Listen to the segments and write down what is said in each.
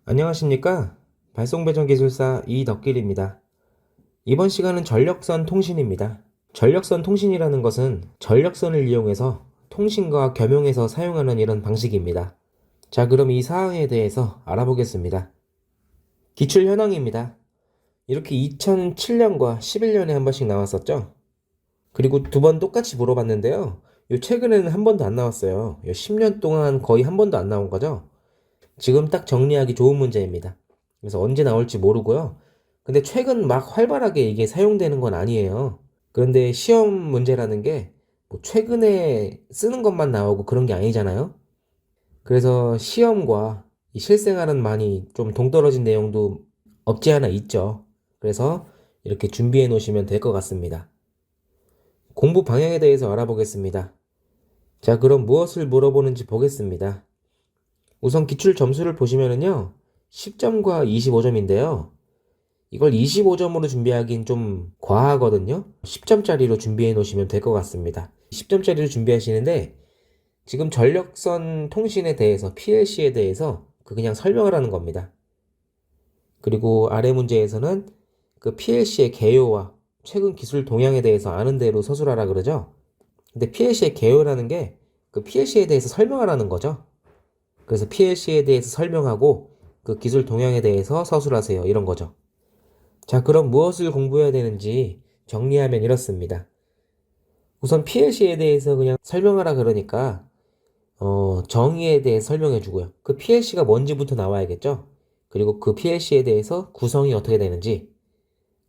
안녕하십니까? 발송배전기술사 이덕길입니다. 이번 시간은 전력선 통신입니다. 전력선 통신이라는 것은 전력선을 이용해서 통신과 겸용해서 사용하는 이런 방식입니다. 자, 그럼 이 사항에 대해서 알아보겠습니다. 기출 현황입니다. 이렇게 2007년과 11년에 한 번씩 나왔었죠? 그리고 두 번 똑같이 물어봤는데요. 요 최근에는 한 번도 안 나왔어요. 요 10년 동안 거의 한 번도 안 나온 거죠? 지금 딱 정리하기 좋은 문제입니다. 그래서 언제 나올지 모르고요. 근데 최근 막 활발하게 이게 사용되는 건 아니에요. 그런데 시험 문제라는 게 뭐 최근에 쓰는 것만 나오고 그런 게 아니잖아요. 그래서 시험과 이 실생활은 많이 좀 동떨어진 내용도 없지 않아 있죠. 그래서 이렇게 준비해 놓으시면 될 것 같습니다. 공부 방향에 대해서 알아보겠습니다. 자, 그럼 무엇을 물어보는지 보겠습니다. 우선 기출 점수를 보시면은요, 10점과 25점인데요. 이걸 25점으로 준비하긴 좀 과하거든요. 10점짜리로 준비해 놓으시면 될 것 같습니다. 10점짜리로 준비하시는데, 지금 전력선 통신에 대해서, PLC에 대해서 그냥 설명을 하는 겁니다. 그리고 아래 문제에서는 그 PLC의 개요와 최근 기술 동향에 대해서 아는 대로 서술하라 그러죠. 근데 PLC의 개요라는 게 그 PLC에 대해서 설명하라는 거죠. 그래서 PLC에 대해서 설명하고 그 기술 동향에 대해서 서술하세요. 이런 거죠. 자, 그럼 무엇을 공부해야 되는지 정리하면 이렇습니다. 우선 PLC에 대해서 그냥 설명하라 그러니까 정의에 대해 설명해 주고요. 그 PLC가 뭔지부터 나와야겠죠? 그리고 그 PLC에 대해서 구성이 어떻게 되는지,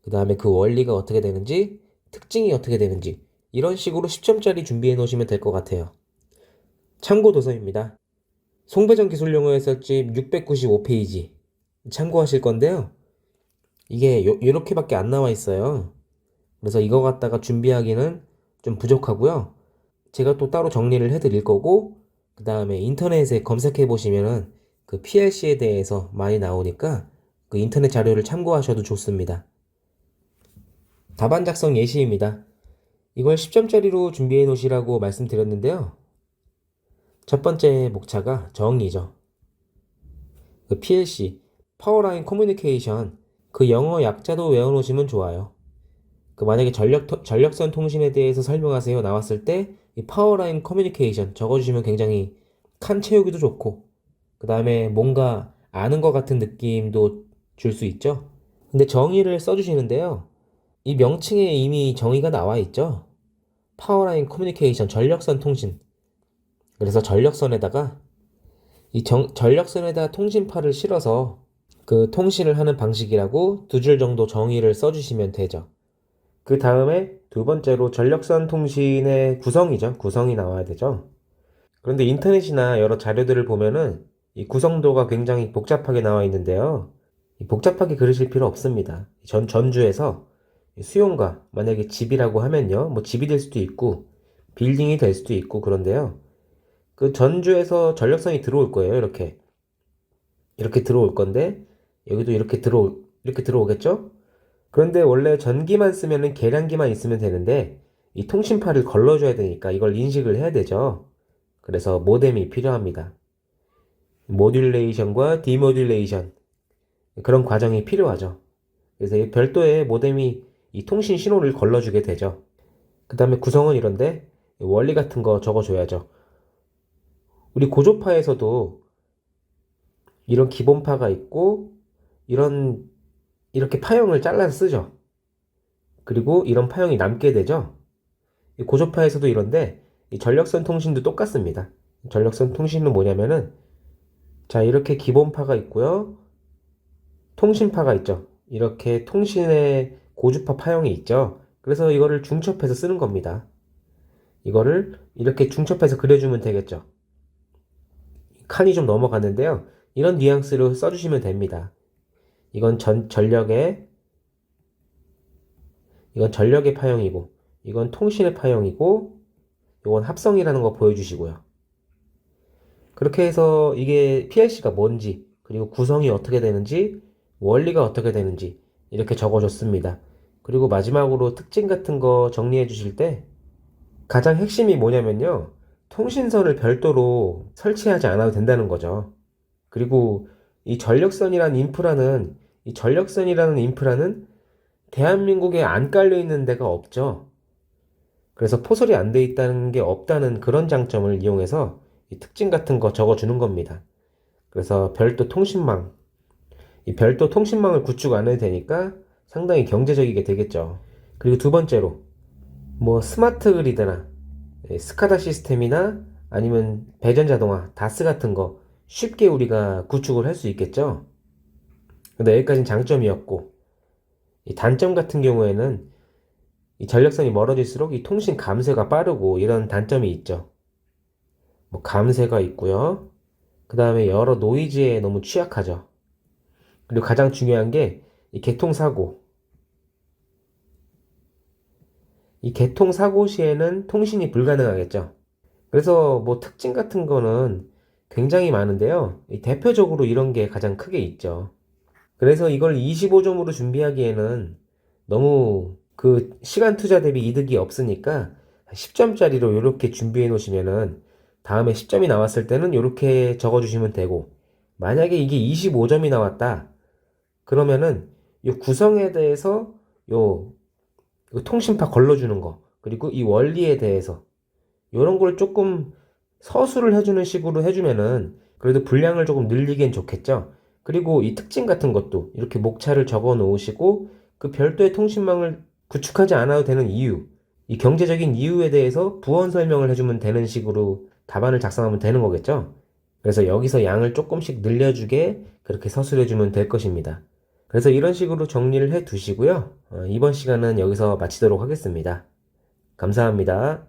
그 다음에 그 원리가 어떻게 되는지, 특징이 어떻게 되는지 이런 식으로 10점짜리 준비해 놓으시면 될 것 같아요. 참고 도서입니다. 송배전 기술용어 해설집 695페이지 참고하실 건데요. 이게 요렇게밖에 안 나와 있어요. 그래서 이거 갖다가 준비하기는 좀 부족하고요. 제가 또 따로 정리를 해드릴 거고, 그 다음에 인터넷에 검색해 보시면은 그 PLC에 대해서 많이 나오니까 그 인터넷 자료를 참고하셔도 좋습니다. 답안 작성 예시입니다. 이걸 10점짜리로 준비해 놓으시라고 말씀드렸는데요. 첫 번째 목차가 정의죠. 그 PLC, 파워라인 커뮤니케이션, 그 영어 약자도 외워놓으시면 좋아요. 그 만약에 전력선 통신에 대해서 설명하세요 나왔을 때 이 파워라인 커뮤니케이션 적어주시면 굉장히 칸 채우기도 좋고 그 다음에 뭔가 아는 것 같은 느낌도 줄 수 있죠. 근데 정의를 써주시는데요. 이 명칭에 이미 정의가 나와 있죠. 파워라인 커뮤니케이션 전력선 통신. 그래서 전력선에다가 전력선에다 통신파를 실어서 그 통신을 하는 방식이라고 두 줄 정도 정의를 써주시면 되죠. 그 다음에 두 번째로 전력선 통신의 구성이죠. 구성이 나와야 되죠. 그런데 인터넷이나 여러 자료들을 보면은 이 구성도가 굉장히 복잡하게 나와 있는데요. 복잡하게 그리실 필요 없습니다. 전주에서 수용가, 만약에 집이라고 하면요. 뭐 집이 될 수도 있고, 빌딩이 될 수도 있고, 그런데요. 그 전주에서 전력선이 들어올 거예요. 이렇게. 이렇게 들어올 건데, 여기도 이렇게 들어오겠죠? 그런데 원래 전기만 쓰면은 계량기만 있으면 되는데 이 통신파를 걸러줘야 되니까 이걸 인식을 해야 되죠. 그래서 모뎀이 필요합니다. 모듈레이션과 디모듈레이션 그런 과정이 필요하죠. 그래서 별도의 모뎀이 이 통신 신호를 걸러주게 되죠. 그 다음에 구성은 이런데 원리 같은 거 적어줘야죠. 우리 고조파에서도 이런 기본파가 있고 이렇게 파형을 잘라서 쓰죠. 그리고 이런 파형이 남게 되죠. 고조파에서도 이런데 이 전력선 통신도 똑같습니다. 전력선 통신은 뭐냐면은 자 이렇게 기본파가 있고요. 통신파가 있죠. 이렇게 통신의 고주파 파형이 있죠. 그래서 이거를 중첩해서 쓰는 겁니다. 이거를 이렇게 중첩해서 그려주면 되겠죠. 칸이 좀 넘어갔는데요. 이런 뉘앙스로 써주시면 됩니다. 이건 이건 전력의 파형이고 이건 통신의 파형이고 이건 합성이라는 거 보여주시고요. 그렇게 해서 이게 PLC가 뭔지, 그리고 구성이 어떻게 되는지, 원리가 어떻게 되는지 이렇게 적어줬습니다. 그리고 마지막으로 특징 같은 거 정리해 주실 때 가장 핵심이 뭐냐면요. 통신선을 별도로 설치하지 않아도 된다는 거죠. 그리고 이 전력선이라는 인프라는 대한민국에 안 깔려 있는 데가 없죠. 그래서 포설이 안 돼 있다는 게 없다는 그런 장점을 이용해서 이 특징 같은 거 적어주는 겁니다. 그래서 이 별도 통신망을 구축 안 해도 되니까 상당히 경제적이게 되겠죠. 그리고 두 번째로, 뭐 스마트 그리드나 스카다 시스템이나 아니면 배전자동화, 다스 같은 거 쉽게 우리가 구축을 할 수 있겠죠. 근데 여기까지는 장점이었고, 이 단점 같은 경우에는 이 전력선이 멀어질수록 이 통신 감쇄가 빠르고 이런 단점이 있죠. 뭐 감쇄가 있고요. 그 다음에 여러 노이즈에 너무 취약하죠. 그리고 가장 중요한 게 이 개통사고. 이 개통사고 시에는 통신이 불가능하겠죠. 그래서 뭐 특징 같은 거는 굉장히 많은데요. 대표적으로 이런 게 가장 크게 있죠. 그래서 이걸 25점으로 준비하기에는 너무 그 시간 투자 대비 이득이 없으니까 10점짜리로 이렇게 준비해 놓으시면은 다음에 10점이 나왔을 때는 이렇게 적어 주시면 되고, 만약에 이게 25점이 나왔다 그러면은 이 구성에 대해서 요 통신파 걸러주는 거, 그리고 이 원리에 대해서 이런 걸 조금 서술을 해주는 식으로 해주면은 그래도 분량을 조금 늘리기엔 좋겠죠. 그리고 이 특징 같은 것도 이렇게 목차를 적어 놓으시고 그 별도의 통신망을 구축하지 않아도 되는 이유, 이 경제적인 이유에 대해서 부원 설명을 해주면 되는 식으로 답안을 작성하면 되는 거겠죠. 그래서 여기서 양을 조금씩 늘려주게 그렇게 서술해주면 될 것입니다. 그래서 이런 식으로 정리를 해 두시고요. 이번 시간은 여기서 마치도록 하겠습니다. 감사합니다.